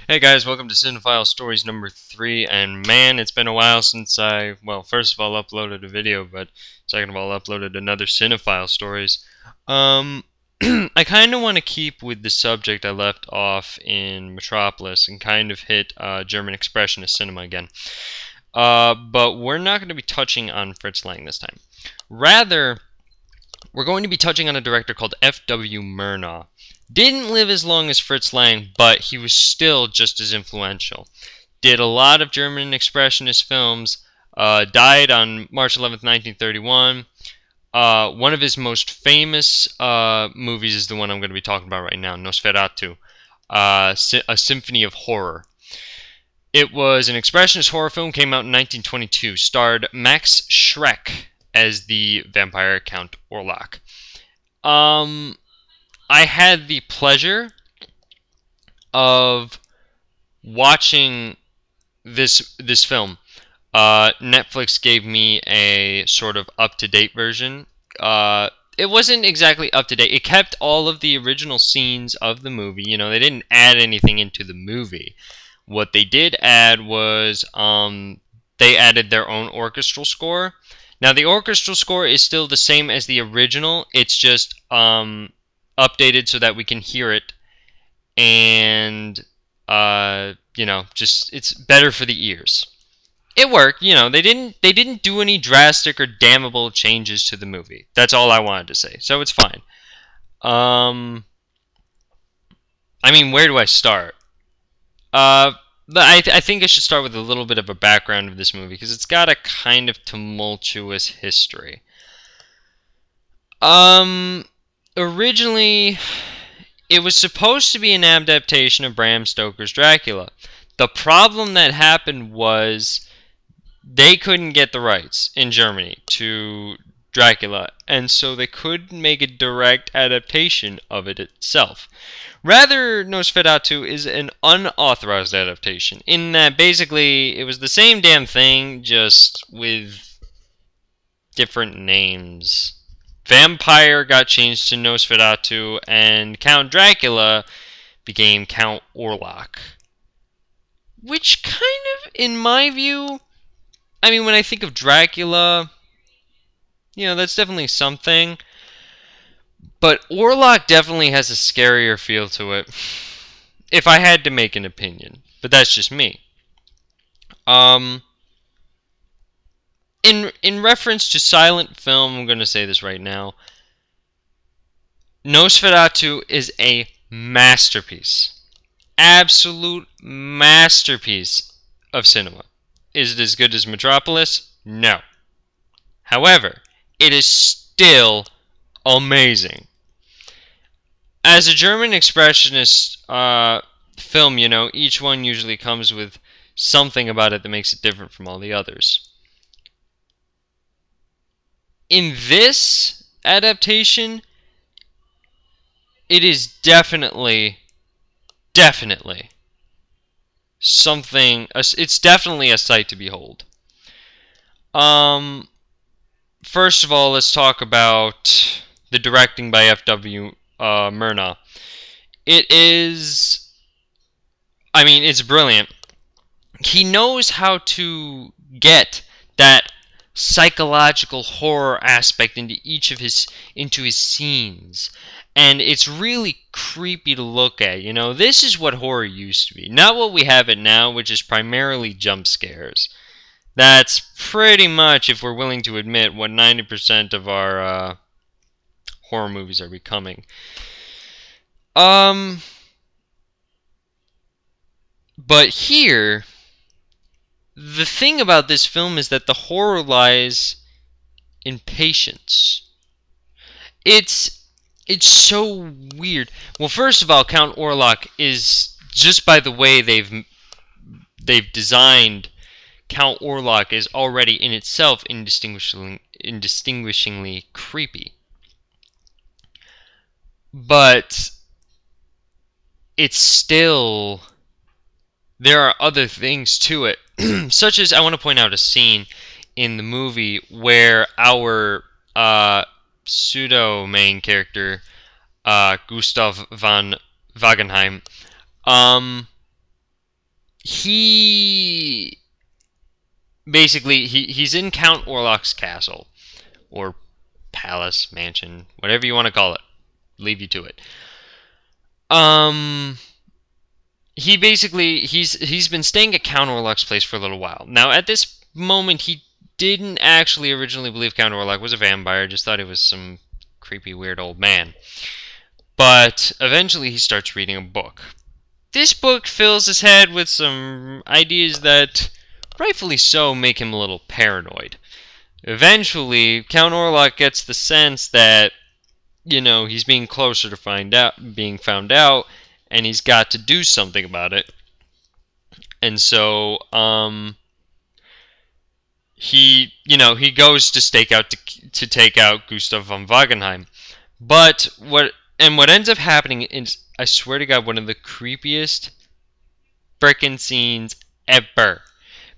Hey guys, welcome to Cinephile Stories number 3, and man, it's been a while since first of all, uploaded a video, but second of all, uploaded another Cinephile Stories. Um, I kind of want to keep with the subject I left off in Metropolis and kind of hit German Expressionist cinema again. But we're not going to be touching on Fritz Lang this time. Rather, we're going to be touching on a director called F.W. Murnau. Didn't live as long as Fritz Lang, but he was still just as influential. Did a lot of German Expressionist films. Died on March 11th, 1931. One of his most famous movies is the one I'm going to be talking about right now, Nosferatu, a Symphony of Horror. It was an Expressionist horror film, came out in 1922, starred Max Schreck as the vampire Count Orlok. I had the pleasure of watching this film. Netflix gave me a sort of up-to-date version. It wasn't exactly up-to-date. It kept all of the original scenes of the movie. You know, they didn't add anything into the movie. What they did add was they added their own orchestral score. Now, the orchestral score is still the same as the original. It's just updated so that we can hear it, and just it's better for the ears. It worked. They didn't do any drastic or damnable changes to the movie. That's all I wanted to say. So it's fine. Where do I start? I think I should start with a little bit of a background of this movie because it's got a kind of tumultuous history. Originally, it was supposed to be an adaptation of Bram Stoker's Dracula. The problem that happened was they couldn't get the rights in Germany to Dracula, and so they couldn't make a direct adaptation of it itself. Rather, Nosferatu is an unauthorized adaptation, in that basically it was the same damn thing, just with different names. Vampire got changed to Nosferatu, and Count Dracula became Count Orlok. Which kind of, in my view, when I think of Dracula, that's definitely something. But Orlok definitely has a scarier feel to it, if I had to make an opinion. But that's just me. In reference to silent film, I'm going to say this right now. Nosferatu is a masterpiece. Absolute masterpiece of cinema. Is it as good as Metropolis? No. However, it is still amazing. As a German Expressionist film, each one usually comes with something about it that makes it different from all the others. In this adaptation, it is definitely something. It's definitely a sight to behold. First of all, let's talk about the directing by F.W. Murnau. It's brilliant. He knows how to get that psychological horror aspect into his scenes, and it's really creepy to look at. This is what horror used to be, not what we have it now, which is primarily jump scares. That's pretty much, if we're willing to admit, what 90% of our horror movies are becoming. But here, the thing about this film is that the horror lies in patience. It's so weird. Well, first of all, Count Orlok is, just by the way they've designed Count Orlok, is already in itself indistinguishingly creepy. But it's still, there are other things to it, such as I want to point out a scene in the movie where our pseudo main character, Gustav von Wagenheim, he basically he's in Count Orlok's castle or palace, mansion, whatever you want to call it. Leave you to it. Um, he's been staying at Count Orlok's place for a little while. Now, at this moment, he didn't actually originally believe Count Orlok was a vampire. Just thought he was some creepy, weird old man. But eventually, he starts reading a book. This book fills his head with some ideas that, rightfully so, make him a little paranoid. Eventually, Count Orlok gets the sense that, he's being closer to being found out, and he's got to do something about it. And so, he goes to take out Gustav von Wagenheim. But what ends up happening is, I swear to God, one of the creepiest frickin' scenes ever.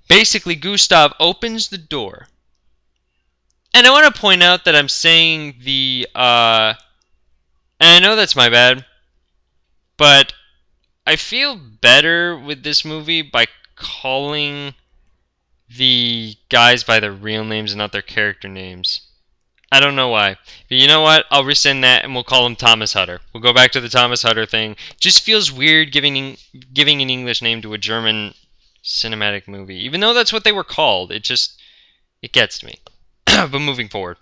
Basically, Gustav opens the door. And I want to point out that I'm saying and I know that's my bad, but I feel better with this movie by calling the guys by their real names and not their character names. I don't know why. But you know what? I'll rescind that and we'll call him Thomas Hutter. We'll go back to the Thomas Hutter thing. Just feels weird giving an English name to a German cinematic movie. Even though that's what they were called. It gets to me. But moving forward.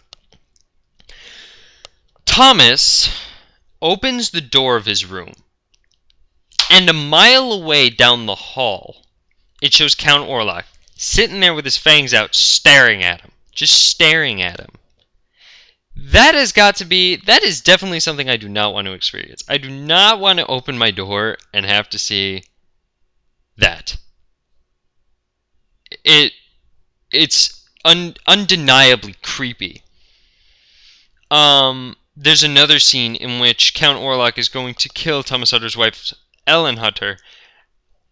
Thomas opens the door of his room. And a mile away down the hall, it shows Count Orlok sitting there with his fangs out, staring at him. Just staring at him. That is definitely something I do not want to experience. I do not want to open my door and have to see that. It's undeniably creepy. There's another scene in which Count Orlok is going to kill Thomas Hutter's wife, Ellen Hutter,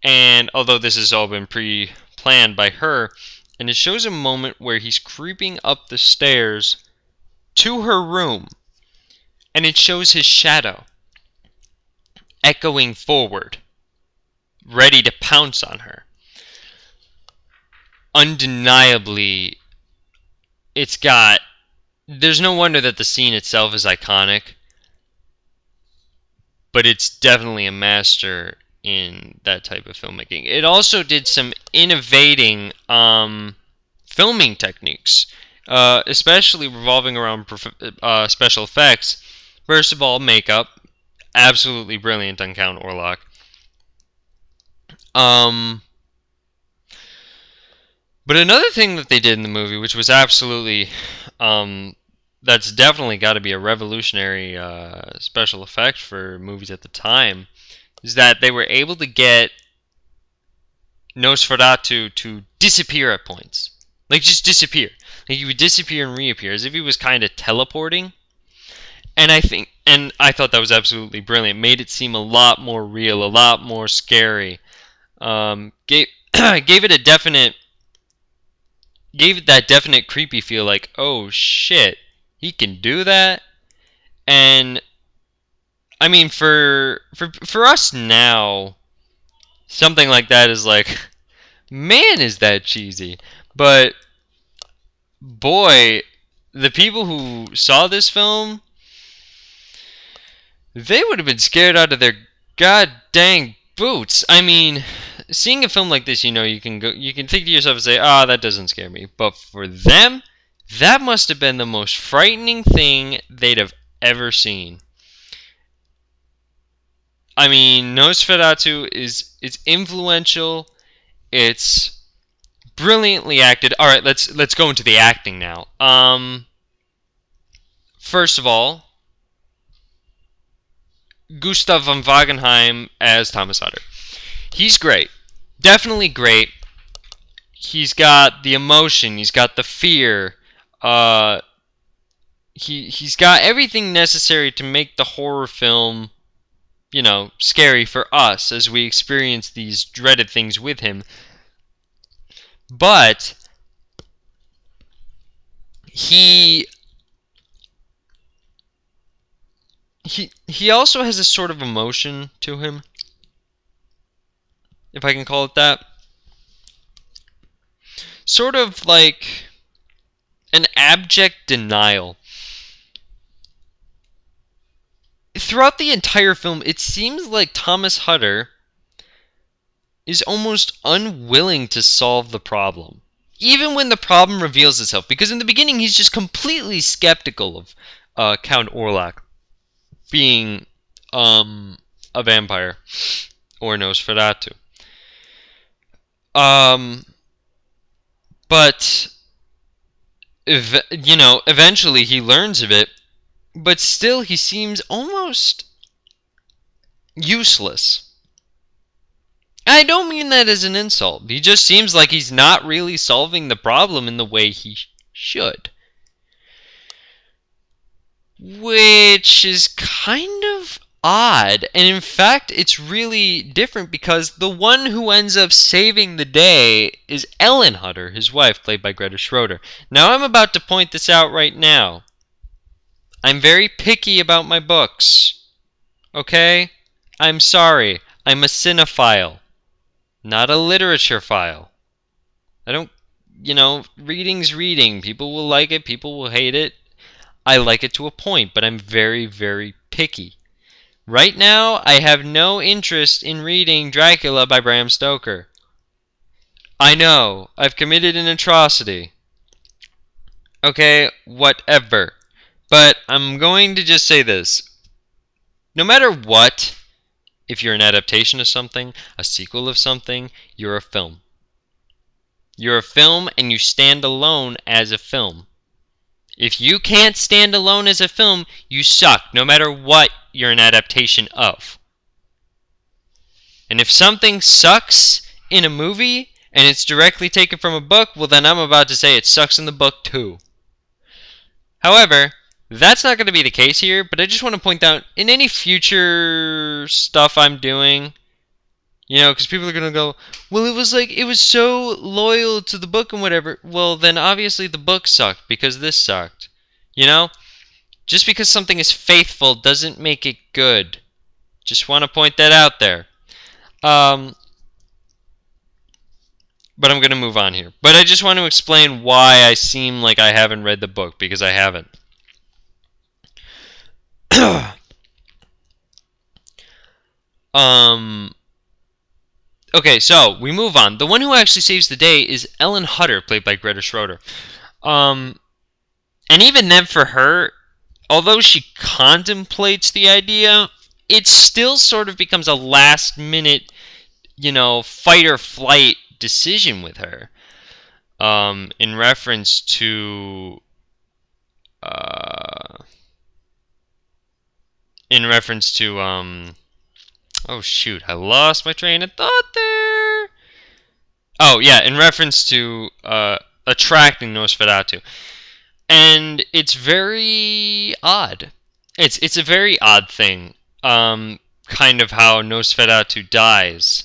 and although this has all been pre-planned by her, and it shows a moment where he's creeping up the stairs to her room, and it shows his shadow echoing forward, ready to pounce on her. Undeniably, there's no wonder that the scene itself is iconic, but it's definitely a master in that type of filmmaking. It also did some innovating filming techniques, especially revolving around special effects. First of all, makeup. Absolutely brilliant on Count Orlok. But another thing that they did in the movie, which was absolutely... that's definitely got to be a revolutionary special effect for movies at the time, is that they were able to get Nosferatu to disappear at points. Like, just disappear. Like, he would disappear and reappear, as if he was kind of teleporting. And I thought that was absolutely brilliant. Made it seem a lot more real, a lot more scary. Gave it that definite creepy feel, like, oh shit, he can do that. And I mean, for us now, something like that is like, man, is that cheesy. But boy, the people who saw this film, they would have been scared out of their god dang boots. I mean, seeing a film like this, you can think to yourself and say, that doesn't scare me. But for them, that must have been the most frightening thing they'd have ever seen. I mean, Nosferatu it's influential. It's brilliantly acted. All right, let's go into the acting now. First of all, Gustav von Wagenheim as Thomas Hutter. He's great. Definitely great. He's got the emotion. He's got the fear. He's got everything necessary to make the horror film, scary for us as we experience these dreaded things with him. But he also has a sort of emotion to him. if I can call it that. Sort of like an abject denial. Throughout the entire film, it seems like Thomas Hutter is almost unwilling to solve the problem. Even when the problem reveals itself. Because in the beginning, he's just completely skeptical of Count Orlok being a vampire or Nosferatu. But eventually he learns of it, but still he seems almost useless. I don't mean that as an insult. He just seems like he's not really solving the problem in the way he should. Which is kind of odd. And in fact, it's really different because the one who ends up saving the day is Ellen Hutter, his wife, played by Greta Schroeder. Now, I'm about to point this out right now. I'm very picky about my books. Okay? I'm sorry. I'm a cinephile. Not a literature file. I don't, reading's reading. People will like it, people will hate it. I like it to a point, but I'm very, very picky. Right now, I have no interest in reading Dracula by Bram Stoker. I know, I've committed an atrocity. Okay, whatever. But I'm going to just say this. No matter what, if you're an adaptation of something, a sequel of something, you're a film. You're a film and you stand alone as a film. If you can't stand alone as a film, you suck, no matter what you're an adaptation of. And if something sucks in a movie and it's directly taken from a book, well then I'm about to say it sucks in the book too. However, that's not going to be the case here, but I just want to point out, in any future stuff I'm doing, because people are going to go, well, it was so loyal to the book and whatever. Well, then obviously the book sucked because this sucked. Just because something is faithful doesn't make it good. Just want to point that out there. But I'm going to move on here. But I just want to explain why I seem like I haven't read the book, because I haven't. Okay, so we move on. The one who actually saves the day is Ellen Hutter, played by Greta Schroeder. And even then, for her, although she contemplates the idea, it still sort of becomes a last-minute, fight or flight decision with her. In reference to oh shoot, I lost my train of thought there. Oh yeah, in reference to attracting Nosferatu. And it's very odd. It's a very odd thing. Kind of how Nosferatu dies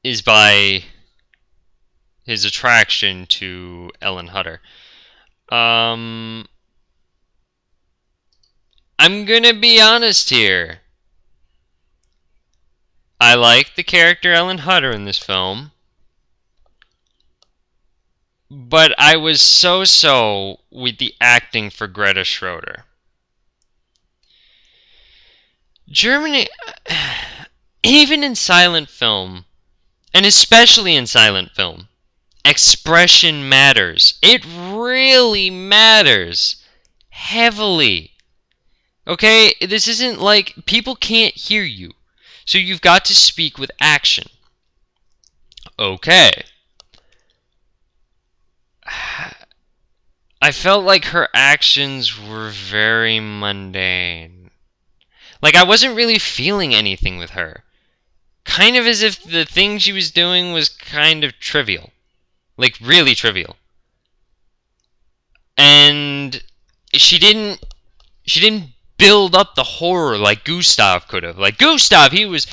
is by his attraction to Ellen Hutter. I'm gonna be honest here. I like the character Ellen Hutter in this film, but I was so-so with the acting for Greta Schroeder. Germany, even in silent film, and especially in silent film, expression matters. It really matters. Heavily. Okay? This isn't like people can't hear you. So you've got to speak with action. Okay. I felt like her actions were very mundane. Like I wasn't really feeling anything with her. Kind of as if the thing she was doing was kind of trivial. Like really trivial. And she didn't build up the horror like Gustav could have. Like Gustav, he was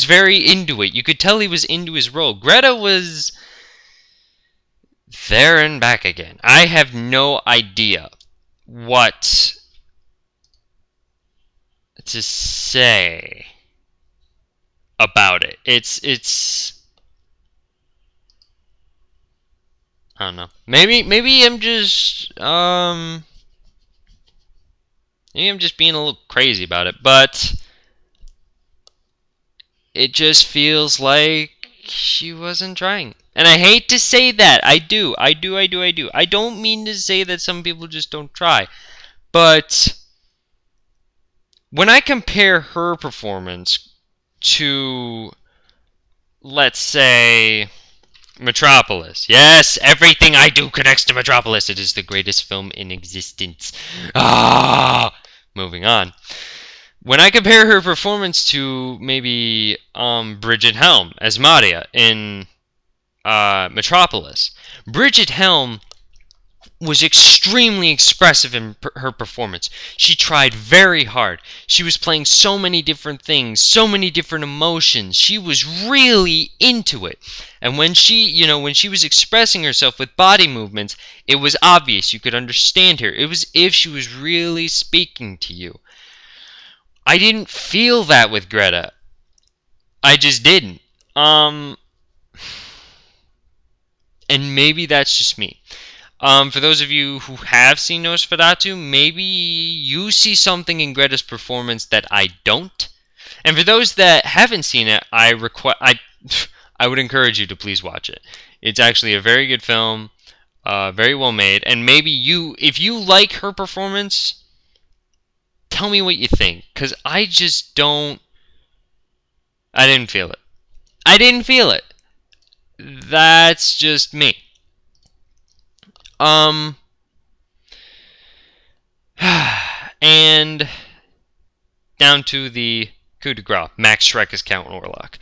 very into it. You could tell he was into his role. Greta was there and back again. I have no idea what to say about it. It's I don't know. Maybe I'm just maybe I'm just being a little crazy about it, but it just feels like she wasn't trying. And I hate to say that. I do. I don't mean to say that some people just don't try. But when I compare her performance to, let's say, Metropolis. Yes, everything I do connects to Metropolis. It is the greatest film in existence. Moving on. When I compare her performance to maybe Bridget Helm as Maria in Metropolis, Bridget Helm was extremely expressive in her performance. She tried very hard. She was playing so many different things, so many different emotions. She was really into it. And when she was expressing herself with body movements, it was obvious. You could understand her. It was as if she was really speaking to you. I didn't feel that with Greta. I just didn't. And maybe that's just me. For those of you who have seen Nosferatu, maybe you see something in Greta's performance that I don't. And for those that haven't seen it, I would encourage you to please watch it. It's actually a very good film, very well made, and maybe if you like her performance, tell me what you think, because I just don't. I didn't feel it. I didn't feel it. That's just me. And down to the coup de grace. Max Schreck as Count Orlok.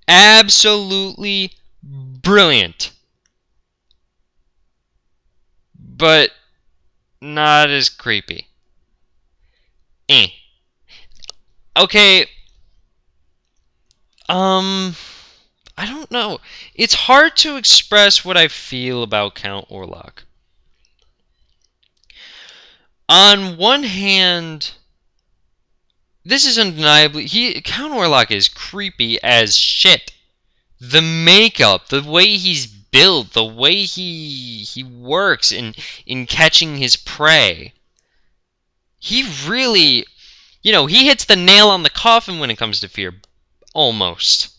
Absolutely brilliant. But not as creepy. Okay. I don't know. It's hard to express what I feel about Count Orlok. On one hand, this is undeniably Count Orlok is creepy as shit. The makeup, the way he's built, the way he works in catching his prey. He really, he hits the nail on the coffin when it comes to fear. Almost.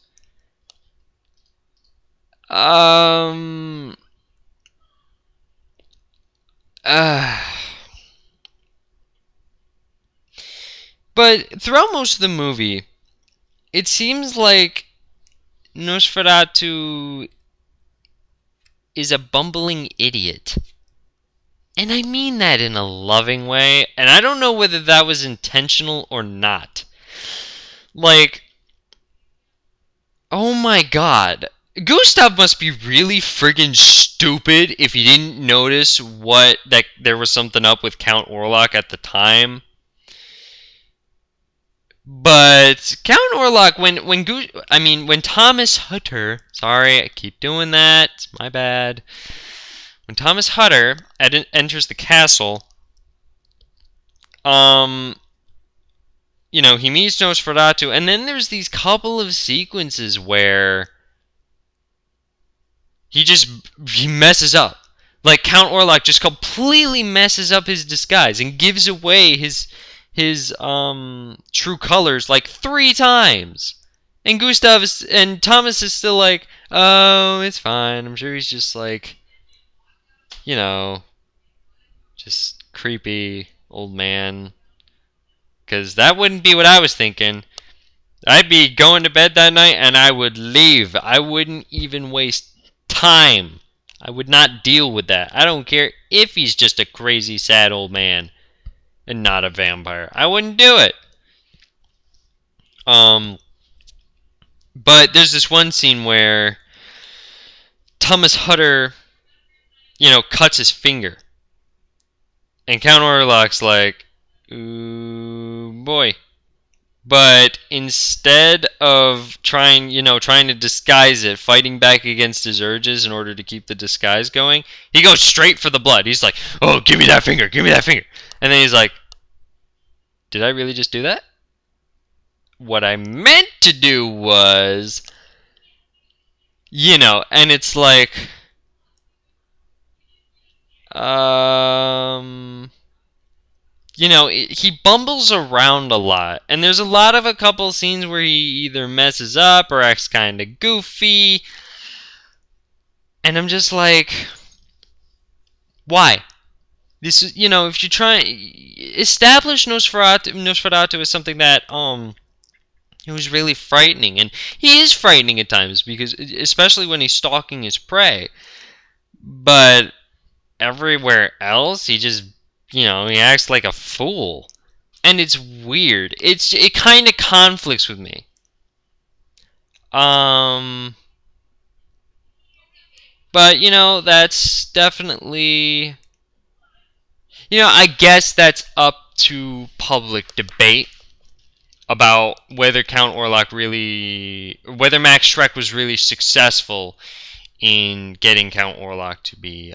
But throughout most of the movie, it seems like Nosferatu is a bumbling idiot. And I mean that in a loving way, and I don't know whether that was intentional or not. Like, oh my god. Gustav must be really friggin' stupid if he didn't notice that there was something up with Count Orlok at the time. But Count Orlok, when Thomas Hutter, sorry, I keep doing that, it's my bad. When Thomas Hutter enters the castle, he meets Nosferatu, and then there's these couple of sequences where he messes up. Like, Count Orlok just completely messes up his disguise and gives away his true colors like 3 times. And Thomas is still like, oh, it's fine. I'm sure he's just like, just creepy old man. Because that wouldn't be what I was thinking. I'd be going to bed that night and I would leave. I wouldn't even waste time. I would not deal with that. I don't care if he's just a crazy, sad old man and not a vampire. I wouldn't do it. But there's this one scene where Thomas Hutter, cuts his finger. And Count Orlok's like, ooh, boy. But instead of trying to disguise it, fighting back against his urges in order to keep the disguise going, he goes straight for the blood. He's like, oh, give me that finger, give me that finger. And then he's like, did I really just do that? what I meant to do was, and it's like, he bumbles around a lot, and there's a couple scenes where he either messes up or acts kind of goofy, and I'm just like, why? This is, if you try establish Nosferatu as something that it was really frightening, and he is frightening at times because, especially when he's stalking his prey. But everywhere else, he just, he acts like a fool, and it's weird. It kind of conflicts with me. But that's definitely, I guess that's up to public debate about whether whether Max Schreck was really successful in getting Count Orlok to be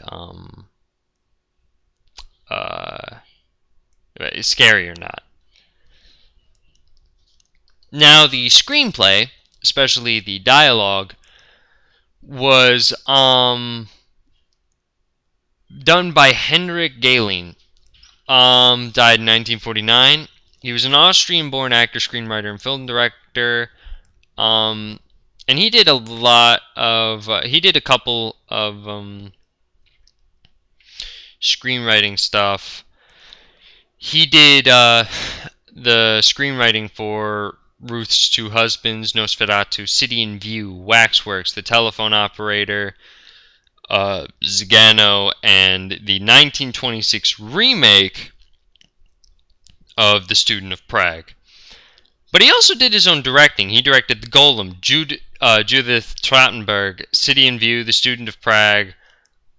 scary or not. Now, the screenplay, especially the dialogue, was done by Henrik Galeen. Died in 1949. He was an Austrian-born actor, screenwriter, and film director. And he did a couple of screenwriting stuff. He did the screenwriting for Ruth's Two Husbands, Nosferatu, City in View, Waxworks, The Telephone Operator, Zagano, and the 1926 remake of The Student of Prague. But he also did his own directing. He directed The Golem, Judith Trachtenberg, City in View, The Student of Prague,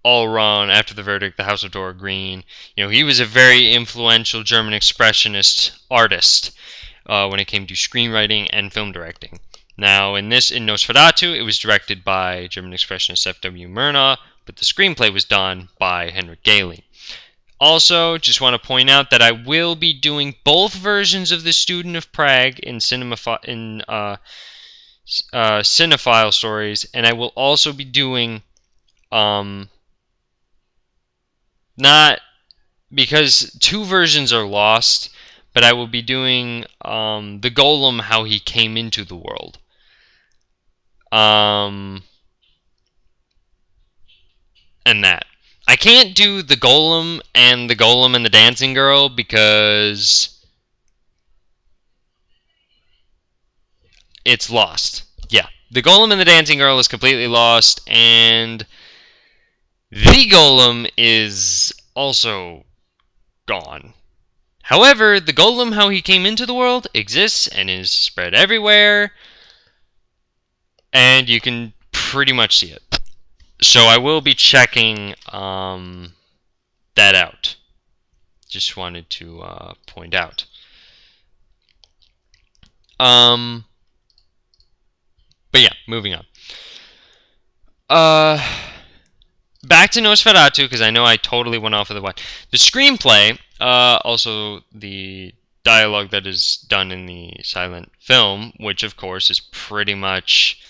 All Wrong, After the Verdict, The House of Dora Green. He was a very influential German Expressionist artist when it came to screenwriting and film directing. Now, in Nosferatu, it was directed by German Expressionist F.W. Murnau, but the screenplay was done by Henrik Galeen. Also, just want to point out that I will be doing both versions of The Student of Prague in Cinephile stories, and I will also be doing, not because two versions are lost, but I will be doing the Golem, how he came into the world. And that. I can't do the Golem and the Dancing Girl because it's lost. Yeah, the Golem and the Dancing Girl is completely lost, and the Golem is also gone. However, the Golem, how he came into the world, exists and is spread everywhere, and you can pretty much see it. So I will be checking that out. Just wanted to point out. But yeah, moving on. Back to Nosferatu, because I know I totally went off of the one. The screenplay, also the dialogue that is done in the silent film, which of course is pretty much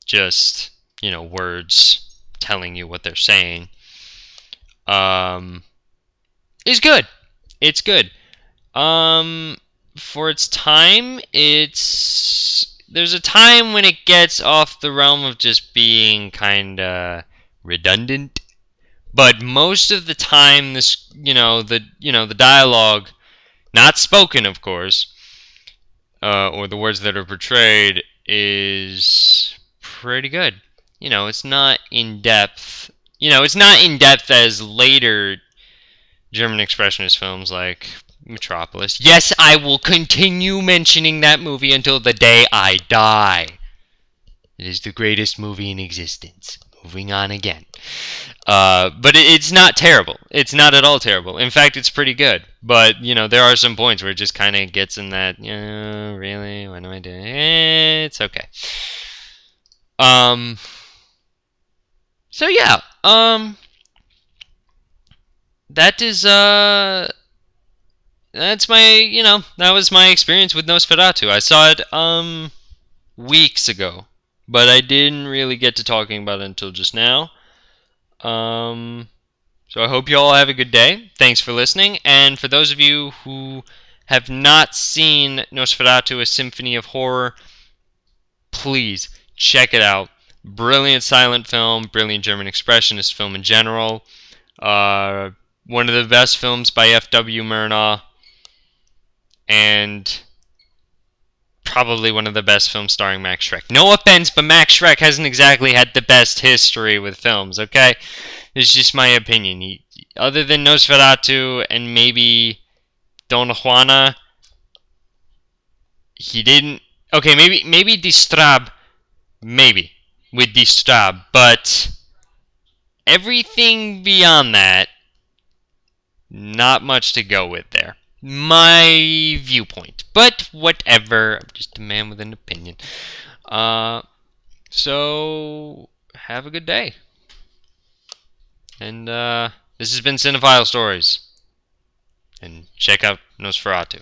just, words telling you what they're saying, is good. It's good. For its time, there's a time when it gets off the realm of just being kinda redundant, but most of the time, the dialogue, not spoken, of course, or the words that are portrayed, is pretty good. It's not in depth. It's not in depth as later German Expressionist films like Metropolis. Yes, I will continue mentioning that movie until the day I die. It is the greatest movie in existence. Moving on again. But it's not terrible. It's not at all terrible. In fact, it's pretty good. But, there are some points where it just kind of gets in that, really? What am I doing? It's okay. So yeah, that is that's that was my experience with Nosferatu. I saw it weeks ago, but I didn't really get to talking about it until just now. So I hope you all have a good day. Thanks for listening. And for those of you who have not seen Nosferatu, A Symphony of Horror, please check it out. Brilliant silent film, brilliant German Expressionist film in general. One of the best films by F.W. Murnau, and probably one of the best films starring Max Schreck. No offense, but Max Schreck hasn't exactly had the best history with films, okay? It's just my opinion. Other than Nosferatu and maybe Dona Juana, he didn't... Okay, maybe Distrab, maybe, with Distrab, but everything beyond that, not much to go with there. My viewpoint. But whatever. I'm just a man with an opinion. So have a good day. And this has been Cinephile Stories. And check out Nosferatu.